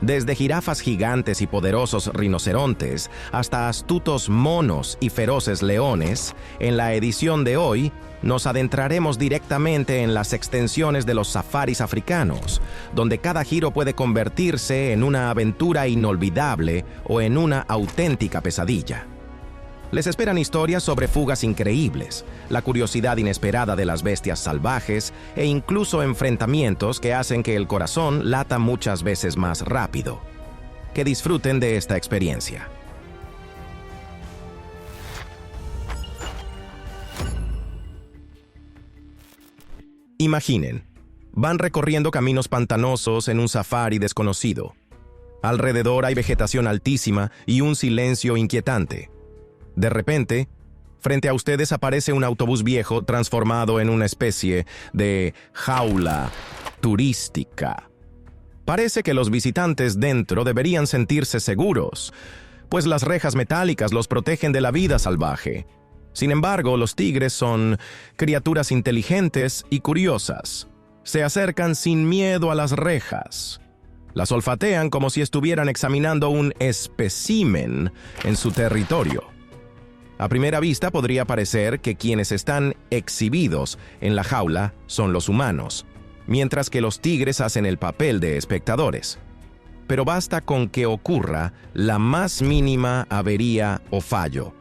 Desde jirafas gigantes y poderosos rinocerontes hasta astutos monos y feroces leones, en la edición de hoy nos adentraremos directamente en las extensiones de los safaris africanos, donde cada giro puede convertirse en una aventura inolvidable o en una auténtica pesadilla. Les esperan historias sobre fugas increíbles, la curiosidad inesperada de las bestias salvajes e incluso enfrentamientos que hacen que el corazón lata muchas veces más rápido. Que disfruten de esta experiencia. Imaginen, van recorriendo caminos pantanosos en un safari desconocido. Alrededor hay vegetación altísima y un silencio inquietante. De repente, frente a ustedes aparece un autobús viejo transformado en una especie de jaula turística. Parece que los visitantes dentro deberían sentirse seguros, pues las rejas metálicas los protegen de la vida salvaje. Sin embargo, los tigres son criaturas inteligentes y curiosas. Se acercan sin miedo a las rejas. Las olfatean como si estuvieran examinando un espécimen en su territorio. A primera vista podría parecer que quienes están exhibidos en la jaula son los humanos, mientras que los tigres hacen el papel de espectadores. Pero basta con que ocurra la más mínima avería o fallo.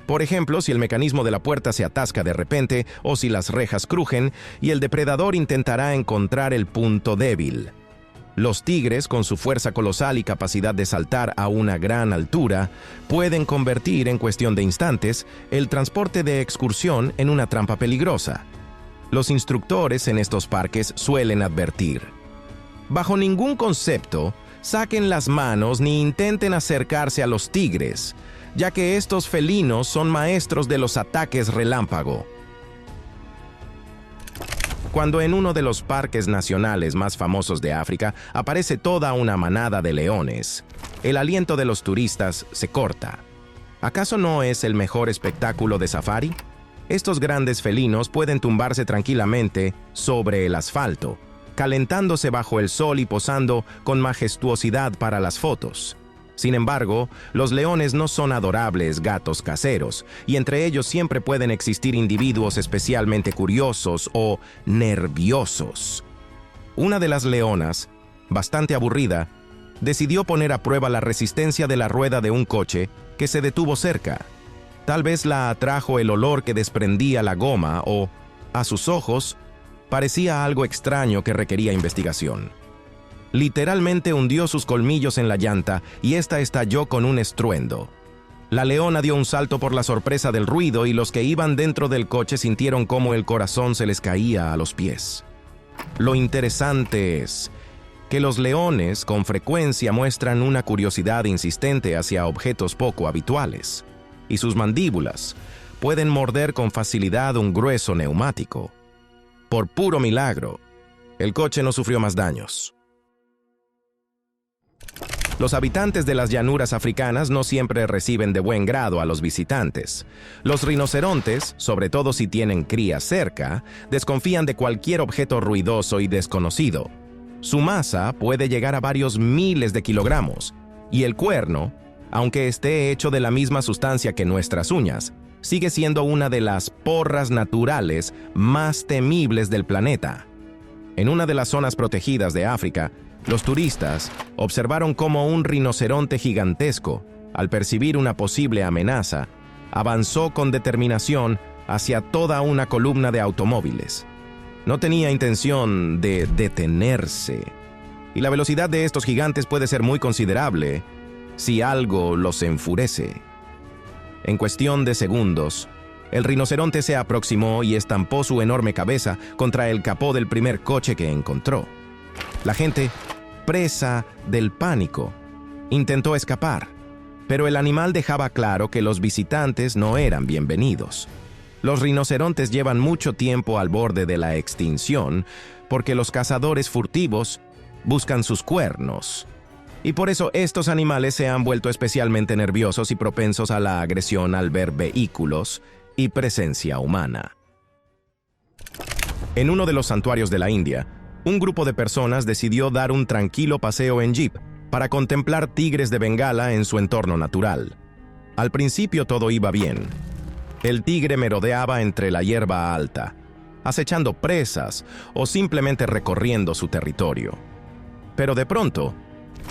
Por ejemplo, si el mecanismo de la puerta se atasca de repente o si las rejas crujen y el depredador intentará encontrar el punto débil. Los tigres, con su fuerza colosal y capacidad de saltar a una gran altura, pueden convertir en cuestión de instantes el transporte de excursión en una trampa peligrosa. Los instructores en estos parques suelen advertir: bajo ningún concepto, saquen las manos ni intenten acercarse a los tigres, ya que estos felinos son maestros de los ataques relámpago. Cuando en uno de los parques nacionales más famosos de África aparece toda una manada de leones, el aliento de los turistas se corta. ¿Acaso no es el mejor espectáculo de safari? Estos grandes felinos pueden tumbarse tranquilamente sobre el asfalto, calentándose bajo el sol y posando con majestuosidad para las fotos. Sin embargo, los leones no son adorables gatos caseros, y entre ellos siempre pueden existir individuos especialmente curiosos o nerviosos. Una de las leonas, bastante aburrida, decidió poner a prueba la resistencia de la rueda de un coche que se detuvo cerca. Tal vez la atrajo el olor que desprendía la goma o, a sus ojos, parecía algo extraño que requería investigación. Literalmente hundió sus colmillos en la llanta y ésta estalló con un estruendo. La leona dio un salto por la sorpresa del ruido y los que iban dentro del coche sintieron cómo el corazón se les caía a los pies. Lo interesante es que los leones con frecuencia muestran una curiosidad insistente hacia objetos poco habituales, y sus mandíbulas pueden morder con facilidad un grueso neumático. Por puro milagro, el coche no sufrió más daños. Los habitantes de las llanuras africanas no siempre reciben de buen grado a los visitantes. Los rinocerontes, sobre todo si tienen crías cerca, desconfían de cualquier objeto ruidoso y desconocido. Su masa puede llegar a varios miles de kilogramos, y el cuerno, aunque esté hecho de la misma sustancia que nuestras uñas, sigue siendo una de las porras naturales más temibles del planeta. En una de las zonas protegidas de África, los turistas observaron cómo un rinoceronte gigantesco, al percibir una posible amenaza, avanzó con determinación hacia toda una columna de automóviles. No tenía intención de detenerse, y la velocidad de estos gigantes puede ser muy considerable si algo los enfurece. En cuestión de segundos, el rinoceronte se aproximó y estampó su enorme cabeza contra el capó del primer coche que encontró. La gente, presa del pánico, intentó escapar, pero el animal dejaba claro que los visitantes no eran bienvenidos. Los rinocerontes llevan mucho tiempo al borde de la extinción porque los cazadores furtivos buscan sus cuernos. Y por eso estos animales se han vuelto especialmente nerviosos y propensos a la agresión al ver vehículos y presencia humana. En uno de los santuarios de la India, un grupo de personas decidió dar un tranquilo paseo en jeep, para contemplar tigres de Bengala en su entorno natural. Al principio todo iba bien. El tigre merodeaba entre la hierba alta, acechando presas o simplemente recorriendo su territorio. Pero de pronto,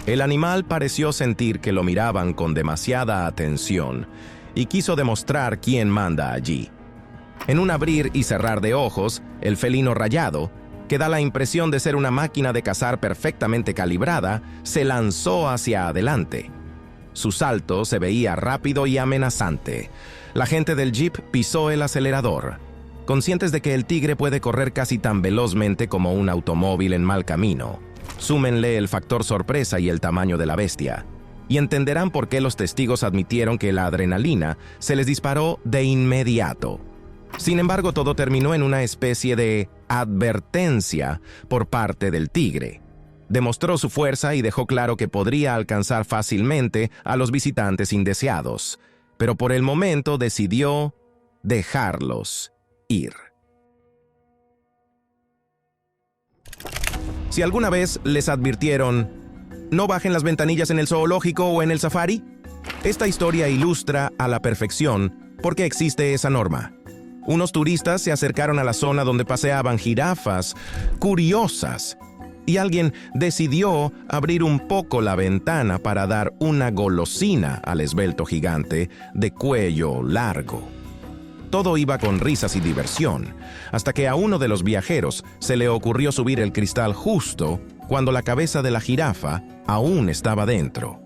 el animal pareció sentir que lo miraban con demasiada atención y quiso demostrar quién manda allí. En un abrir y cerrar de ojos, el felino rayado, que da la impresión de ser una máquina de cazar perfectamente calibrada, se lanzó hacia adelante. Su salto se veía rápido y amenazante. La gente del jeep pisó el acelerador, conscientes de que el tigre puede correr casi tan velozmente como un automóvil en mal camino. Súmenle el factor sorpresa y el tamaño de la bestia, y entenderán por qué los testigos admitieron que la adrenalina se les disparó de inmediato. Sin embargo, todo terminó en una especie de advertencia por parte del tigre. Demostró su fuerza y dejó claro que podría alcanzar fácilmente a los visitantes indeseados, pero por el momento decidió dejarlos ir. Si alguna vez les advirtieron, no bajen las ventanillas en el zoológico o en el safari, esta historia ilustra a la perfección por qué existe esa norma. Unos turistas se acercaron a la zona donde paseaban jirafas curiosas y alguien decidió abrir un poco la ventana para dar una golosina al esbelto gigante de cuello largo. Todo iba con risas y diversión, hasta que a uno de los viajeros se le ocurrió subir el cristal justo cuando la cabeza de la jirafa aún estaba dentro.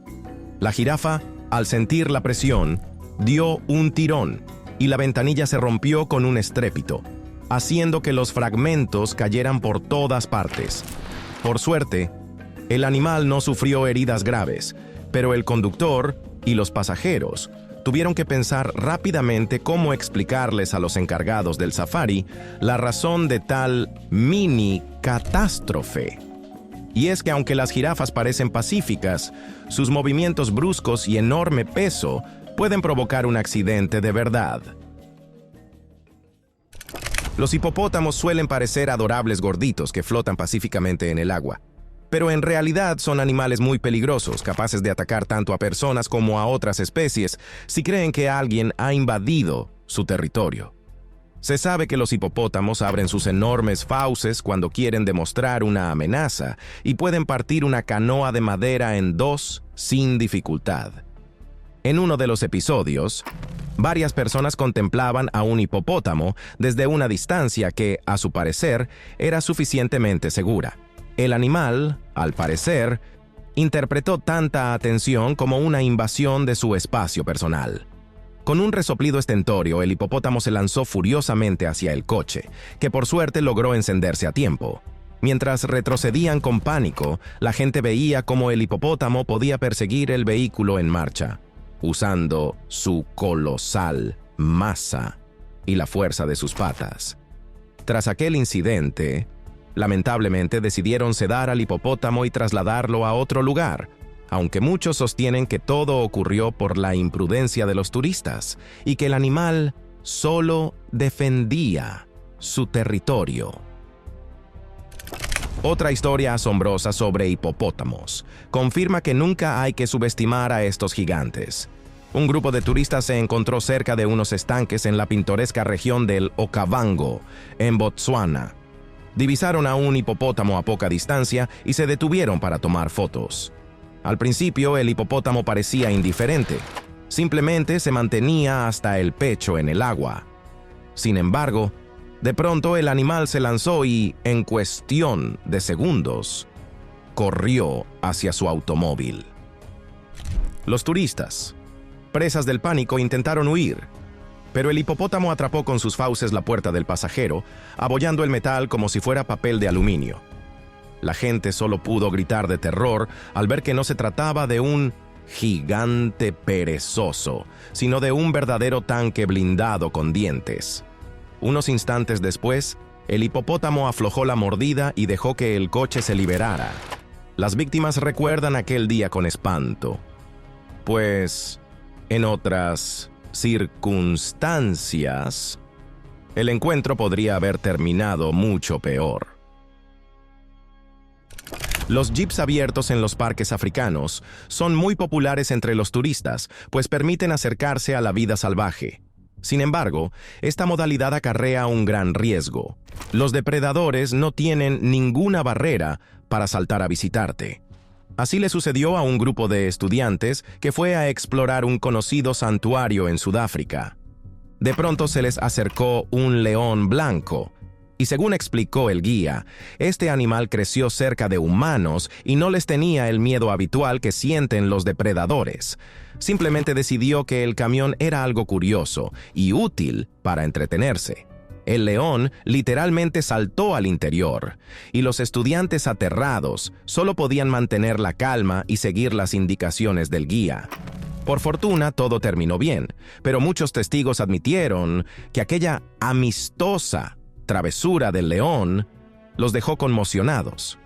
La jirafa, al sentir la presión, dio un tirón y la ventanilla se rompió con un estrépito, haciendo que los fragmentos cayeran por todas partes. Por suerte, el animal no sufrió heridas graves, pero el conductor y los pasajeros tuvieron que pensar rápidamente cómo explicarles a los encargados del safari la razón de tal mini catástrofe. Y es que aunque las jirafas parecen pacíficas, sus movimientos bruscos y enorme peso pueden provocar un accidente de verdad. Los hipopótamos suelen parecer adorables gorditos que flotan pacíficamente en el agua, pero en realidad son animales muy peligrosos, capaces de atacar tanto a personas como a otras especies si creen que alguien ha invadido su territorio. Se sabe que los hipopótamos abren sus enormes fauces cuando quieren demostrar una amenaza y pueden partir una canoa de madera en dos sin dificultad. En uno de los episodios, varias personas contemplaban a un hipopótamo desde una distancia que, a su parecer, era suficientemente segura. El animal, al parecer, interpretó tanta atención como una invasión de su espacio personal. Con un resoplido estentorio, el hipopótamo se lanzó furiosamente hacia el coche, que por suerte logró encenderse a tiempo. Mientras retrocedían con pánico, la gente veía cómo el hipopótamo podía perseguir el vehículo en marcha, usando su colosal masa y la fuerza de sus patas. Tras aquel incidente, lamentablemente decidieron sedar al hipopótamo y trasladarlo a otro lugar, aunque muchos sostienen que todo ocurrió por la imprudencia de los turistas y que el animal solo defendía su territorio. Otra historia asombrosa sobre hipopótamos confirma que nunca hay que subestimar a estos gigantes. Un grupo de turistas se encontró cerca de unos estanques en la pintoresca región del Okavango, en Botsuana. Divisaron a un hipopótamo a poca distancia y se detuvieron para tomar fotos. Al principio, el hipopótamo parecía indiferente. Simplemente se mantenía hasta el pecho en el agua. Sin embargo, de pronto el animal se lanzó y, en cuestión de segundos, corrió hacia su automóvil. Los turistas, presas del pánico, intentaron huir, pero el hipopótamo atrapó con sus fauces la puerta del pasajero, abollando el metal como si fuera papel de aluminio. La gente solo pudo gritar de terror al ver que no se trataba de un gigante perezoso, sino de un verdadero tanque blindado con dientes. Unos instantes después, el hipopótamo aflojó la mordida y dejó que el coche se liberara. Las víctimas recuerdan aquel día con espanto, pues en otras circunstancias, el encuentro podría haber terminado mucho peor. Los jeeps abiertos en los parques africanos son muy populares entre los turistas, pues permiten acercarse a la vida salvaje. Sin embargo, esta modalidad acarrea un gran riesgo. Los depredadores no tienen ninguna barrera para saltar a visitarte. Así le sucedió a un grupo de estudiantes que fue a explorar un conocido santuario en Sudáfrica. De pronto se les acercó un león blanco, y según explicó el guía, este animal creció cerca de humanos y no les tenía el miedo habitual que sienten los depredadores. Simplemente decidió que el camión era algo curioso y útil para entretenerse. El león literalmente saltó al interior, y los estudiantes aterrados solo podían mantener la calma y seguir las indicaciones del guía. Por fortuna, todo terminó bien, pero muchos testigos admitieron que aquella amistosa travesura del león los dejó conmocionados.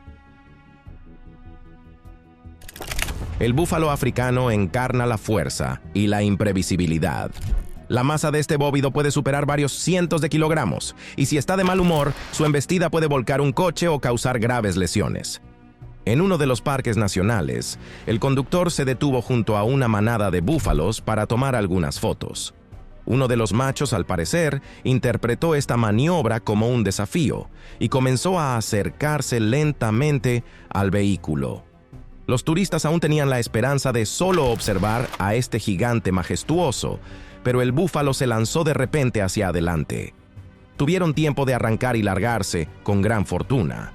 El búfalo africano encarna la fuerza y la imprevisibilidad. La masa de este bóvido puede superar varios cientos de kilogramos, y si está de mal humor, su embestida puede volcar un coche o causar graves lesiones. En uno de los parques nacionales, el conductor se detuvo junto a una manada de búfalos para tomar algunas fotos. Uno de los machos, al parecer, interpretó esta maniobra como un desafío y comenzó a acercarse lentamente al vehículo. Los turistas aún tenían la esperanza de solo observar a este gigante majestuoso, pero el búfalo se lanzó de repente hacia adelante. Tuvieron tiempo de arrancar y largarse con gran fortuna.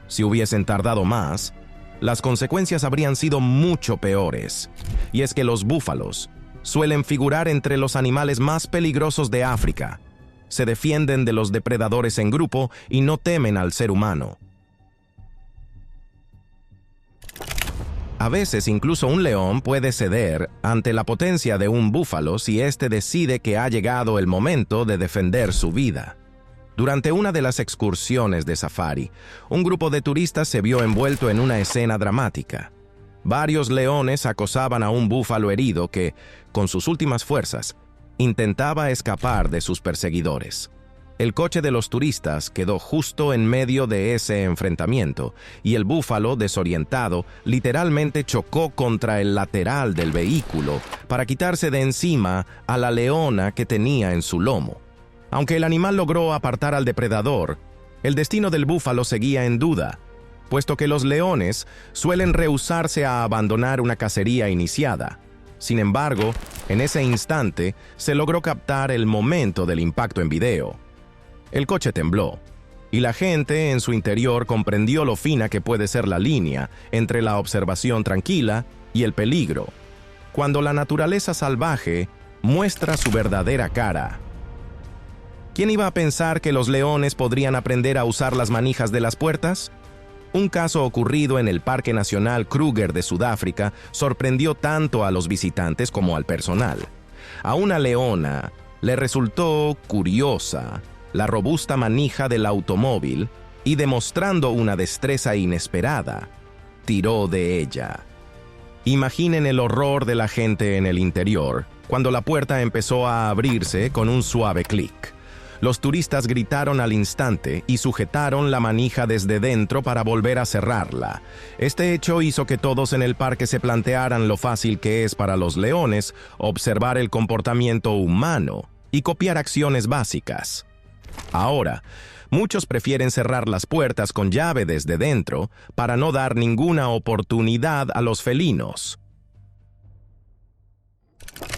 Si hubiesen tardado más, las consecuencias habrían sido mucho peores. Y es que los búfalos suelen figurar entre los animales más peligrosos de África. Se defienden de los depredadores en grupo y no temen al ser humano. A veces incluso un león puede ceder ante la potencia de un búfalo si éste decide que ha llegado el momento de defender su vida. Durante una de las excursiones de safari, un grupo de turistas se vio envuelto en una escena dramática. Varios leones acosaban a un búfalo herido que, con sus últimas fuerzas, intentaba escapar de sus perseguidores. El coche de los turistas quedó justo en medio de ese enfrentamiento y el búfalo, desorientado, literalmente chocó contra el lateral del vehículo para quitarse de encima a la leona que tenía en su lomo. Aunque el animal logró apartar al depredador, el destino del búfalo seguía en duda, puesto que los leones suelen rehusarse a abandonar una cacería iniciada. Sin embargo, en ese instante se logró captar el momento del impacto en video. El coche tembló, y la gente en su interior comprendió lo fina que puede ser la línea entre la observación tranquila y el peligro, cuando la naturaleza salvaje muestra su verdadera cara. ¿Quién iba a pensar que los leones podrían aprender a usar las manijas de las puertas? Un caso ocurrido en el Parque Nacional Kruger de Sudáfrica sorprendió tanto a los visitantes como al personal. A una leona le resultó curiosa la robusta manija del automóvil y, demostrando una destreza inesperada, tiró de ella. Imaginen el horror de la gente en el interior cuando la puerta empezó a abrirse con un suave clic. Los turistas gritaron al instante y sujetaron la manija desde dentro para volver a cerrarla. Este hecho hizo que todos en el parque se plantearan lo fácil que es para los leones observar el comportamiento humano y copiar acciones básicas. Ahora, muchos prefieren cerrar las puertas con llave desde dentro para no dar ninguna oportunidad a los felinos.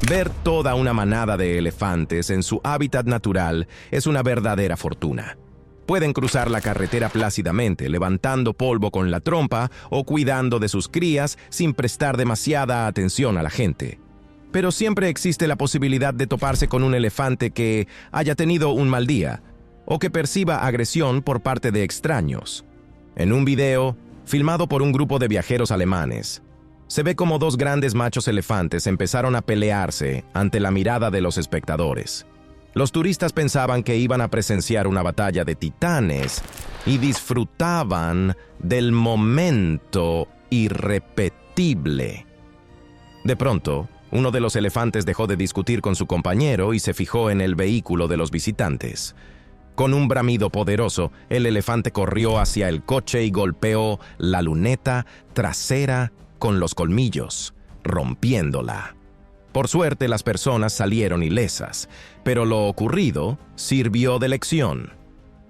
Ver toda una manada de elefantes en su hábitat natural es una verdadera fortuna. Pueden cruzar la carretera plácidamente, levantando polvo con la trompa o cuidando de sus crías sin prestar demasiada atención a la gente. Pero siempre existe la posibilidad de toparse con un elefante que haya tenido un mal día o que perciba agresión por parte de extraños. En un video, filmado por un grupo de viajeros alemanes, se ve como dos grandes machos elefantes empezaron a pelearse ante la mirada de los espectadores. Los turistas pensaban que iban a presenciar una batalla de titanes y disfrutaban del momento irrepetible. De pronto, uno de los elefantes dejó de discutir con su compañero y se fijó en el vehículo de los visitantes. Con un bramido poderoso, el elefante corrió hacia el coche y golpeó la luneta trasera con los colmillos, rompiéndola. Por suerte, las personas salieron ilesas, pero lo ocurrido sirvió de lección.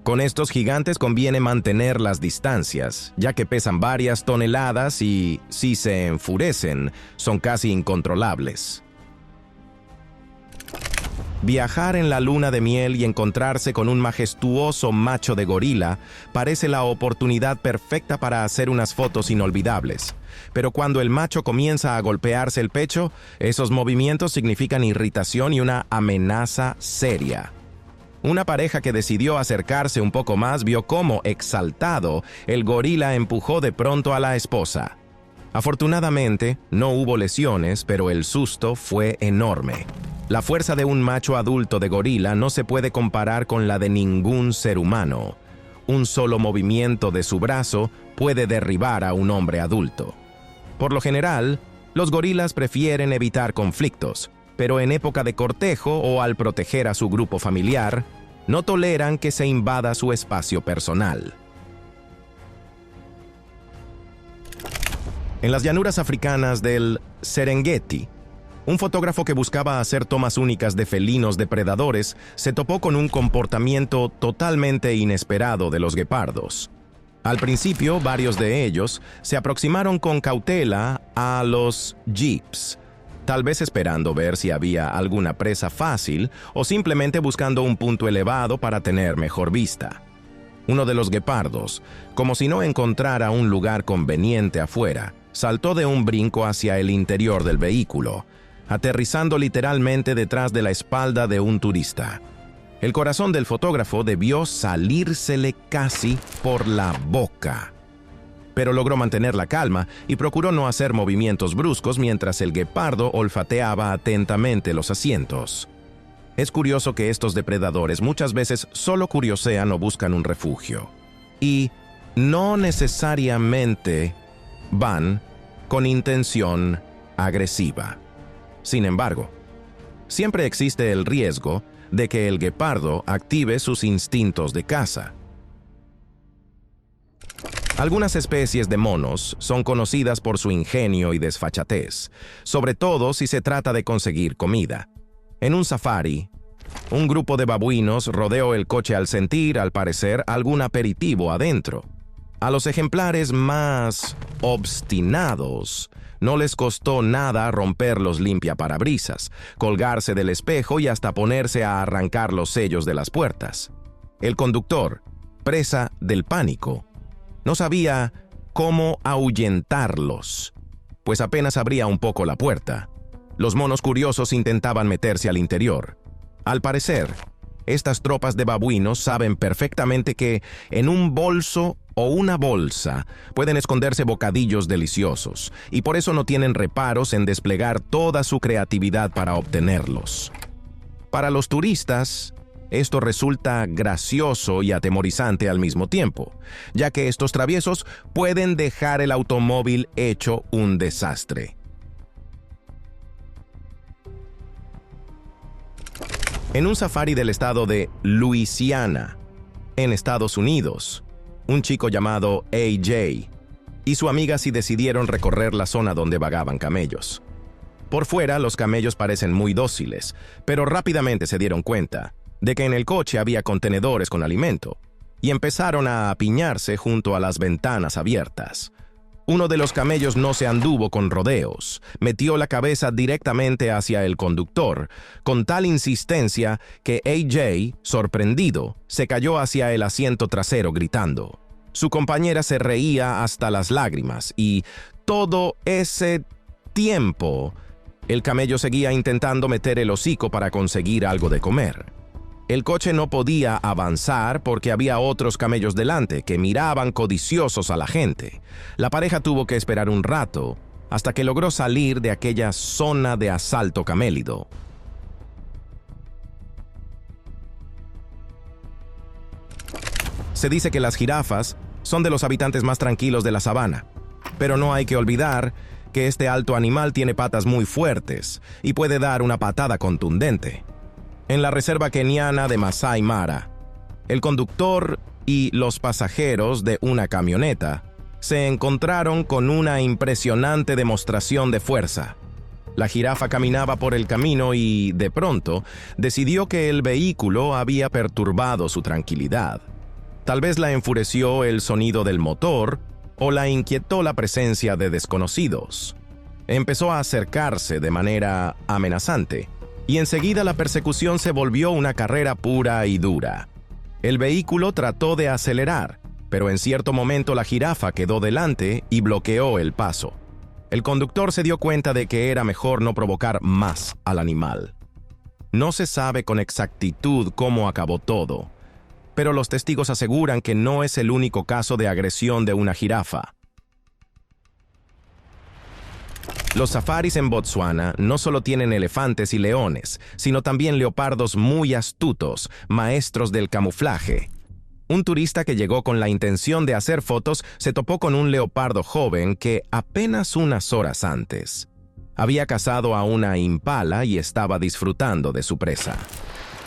Con estos gigantes conviene mantener las distancias, ya que pesan varias toneladas y, si se enfurecen, son casi incontrolables. Viajar en la luna de miel y encontrarse con un majestuoso macho de gorila parece la oportunidad perfecta para hacer unas fotos inolvidables. Pero cuando el macho comienza a golpearse el pecho, esos movimientos significan irritación y una amenaza seria. Una pareja que decidió acercarse un poco más vio cómo, exaltado, el gorila empujó de pronto a la esposa. Afortunadamente, no hubo lesiones, pero el susto fue enorme. La fuerza de un macho adulto de gorila no se puede comparar con la de ningún ser humano. Un solo movimiento de su brazo puede derribar a un hombre adulto. Por lo general, los gorilas prefieren evitar conflictos, pero en época de cortejo o al proteger a su grupo familiar, no toleran que se invada su espacio personal. En las llanuras africanas del Serengeti, un fotógrafo que buscaba hacer tomas únicas de felinos depredadores se topó con un comportamiento totalmente inesperado de los guepardos. Al principio, varios de ellos se aproximaron con cautela a los jeeps, tal vez esperando ver si había alguna presa fácil o simplemente buscando un punto elevado para tener mejor vista. Uno de los guepardos, como si no encontrara un lugar conveniente afuera, saltó de un brinco hacia el interior del vehículo, aterrizando literalmente detrás de la espalda de un turista. El corazón del fotógrafo debió salírsele casi por la boca. Pero logró mantener la calma y procuró no hacer movimientos bruscos mientras el guepardo olfateaba atentamente los asientos. Es curioso que estos depredadores muchas veces solo curiosean o buscan un refugio. Y no necesariamente van con intención agresiva. Sin embargo, siempre existe el riesgo de que el guepardo active sus instintos de caza. Algunas especies de monos son conocidas por su ingenio y desfachatez, sobre todo si se trata de conseguir comida. En un safari, un grupo de babuinos rodeó el coche al sentir, al parecer, algún aperitivo adentro. A los ejemplares más obstinados no les costó nada romper los limpiaparabrisas, colgarse del espejo y hasta ponerse a arrancar los sellos de las puertas. El conductor, presa del pánico, no sabía cómo ahuyentarlos, pues apenas abría un poco la puerta. Los monos curiosos intentaban meterse al interior. Al parecer, estas tropas de babuinos saben perfectamente que en un bolso o una bolsa pueden esconderse bocadillos deliciosos, y por eso no tienen reparos en desplegar toda su creatividad para obtenerlos. Para los turistas, esto resulta gracioso y atemorizante al mismo tiempo, ya que estos traviesos pueden dejar el automóvil hecho un desastre. En un safari del estado de Luisiana, en Estados Unidos, un chico llamado AJ y su amiga sí decidieron recorrer la zona donde vagaban camellos. Por fuera, los camellos parecen muy dóciles, pero rápidamente se dieron cuenta de que en el coche había contenedores con alimento y empezaron a apiñarse junto a las ventanas abiertas. Uno de los camellos no se anduvo con rodeos, metió la cabeza directamente hacia el conductor, con tal insistencia que AJ, sorprendido, se cayó hacia el asiento trasero gritando. Su compañera se reía hasta las lágrimas y todo ese tiempo, el camello seguía intentando meter el hocico para conseguir algo de comer. El coche no podía avanzar porque había otros camellos delante que miraban codiciosos a la gente. La pareja tuvo que esperar un rato hasta que logró salir de aquella zona de asalto camélido. Se dice que las jirafas son de los habitantes más tranquilos de la sabana, pero no hay que olvidar que este alto animal tiene patas muy fuertes y puede dar una patada contundente. En la reserva keniana de Masai Mara, El conductor y los pasajeros de una camioneta se encontraron con una impresionante demostración de fuerza. La jirafa caminaba por el camino y, de pronto, decidió que el vehículo había perturbado su tranquilidad. Tal vez la enfureció el sonido del motor o la inquietó la presencia de desconocidos. Empezó a acercarse de manera amenazante, y enseguida la persecución se volvió una carrera pura y dura. El vehículo trató de acelerar, pero en cierto momento la jirafa quedó delante y bloqueó el paso. El conductor se dio cuenta de que era mejor no provocar más al animal. No se sabe con exactitud cómo acabó todo, pero los testigos aseguran que no es el único caso de agresión de una jirafa. Los safaris en Botsuana no solo tienen elefantes y leones, sino también leopardos muy astutos, maestros del camuflaje. Un turista que llegó con la intención de hacer fotos se topó con un leopardo joven que apenas unas horas antes había cazado a una impala y estaba disfrutando de su presa.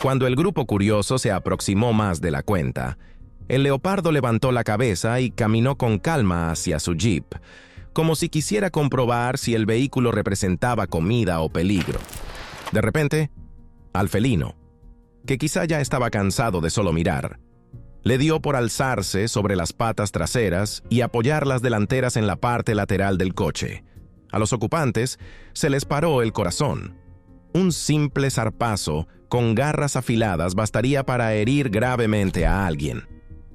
Cuando el grupo curioso se aproximó más de la cuenta, el leopardo levantó la cabeza y caminó con calma hacia su jeep, como si quisiera comprobar si el vehículo representaba comida o peligro. De repente, al felino, que quizá ya estaba cansado de solo mirar, le dio por alzarse sobre las patas traseras y apoyar las delanteras en la parte lateral del coche. A los ocupantes se les paró el corazón. Un simple zarpazo con garras afiladas bastaría para herir gravemente a alguien.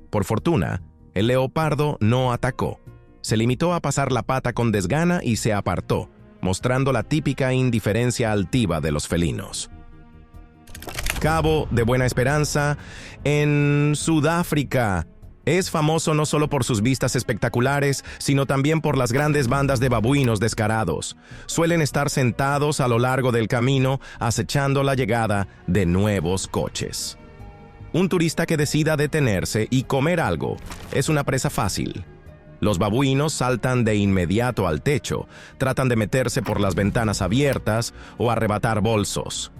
Por fortuna, el leopardo no atacó. Se limitó a pasar la pata con desgana y se apartó, mostrando la típica indiferencia altiva de los felinos. Cabo de Buena Esperanza, en Sudáfrica, es famoso no solo por sus vistas espectaculares, sino también por las grandes bandas de babuinos descarados. Suelen estar sentados a lo largo del camino, acechando la llegada de nuevos coches. Un turista que decida detenerse y comer algo es una presa fácil. Los babuinos saltan de inmediato al techo, tratan de meterse por las ventanas abiertas o arrebatar bolsos.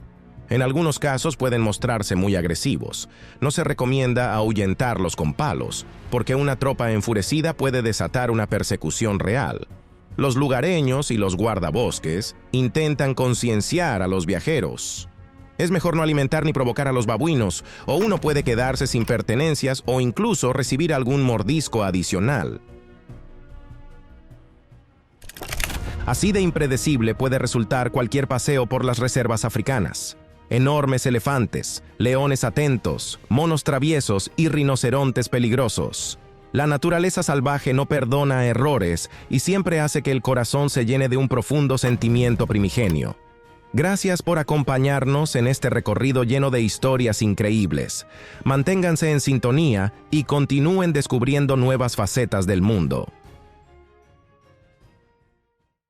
En algunos casos pueden mostrarse muy agresivos. No se recomienda ahuyentarlos con palos, porque una tropa enfurecida puede desatar una persecución real. Los lugareños y los guardabosques intentan concienciar a los viajeros. Es mejor no alimentar ni provocar a los babuinos, o uno puede quedarse sin pertenencias o incluso recibir algún mordisco adicional. Así de impredecible puede resultar cualquier paseo por las reservas africanas. Enormes elefantes, leones atentos, monos traviesos y rinocerontes peligrosos. La naturaleza salvaje no perdona errores y siempre hace que el corazón se llene de un profundo sentimiento primigenio. Gracias por acompañarnos en este recorrido lleno de historias increíbles. Manténganse en sintonía y continúen descubriendo nuevas facetas del mundo.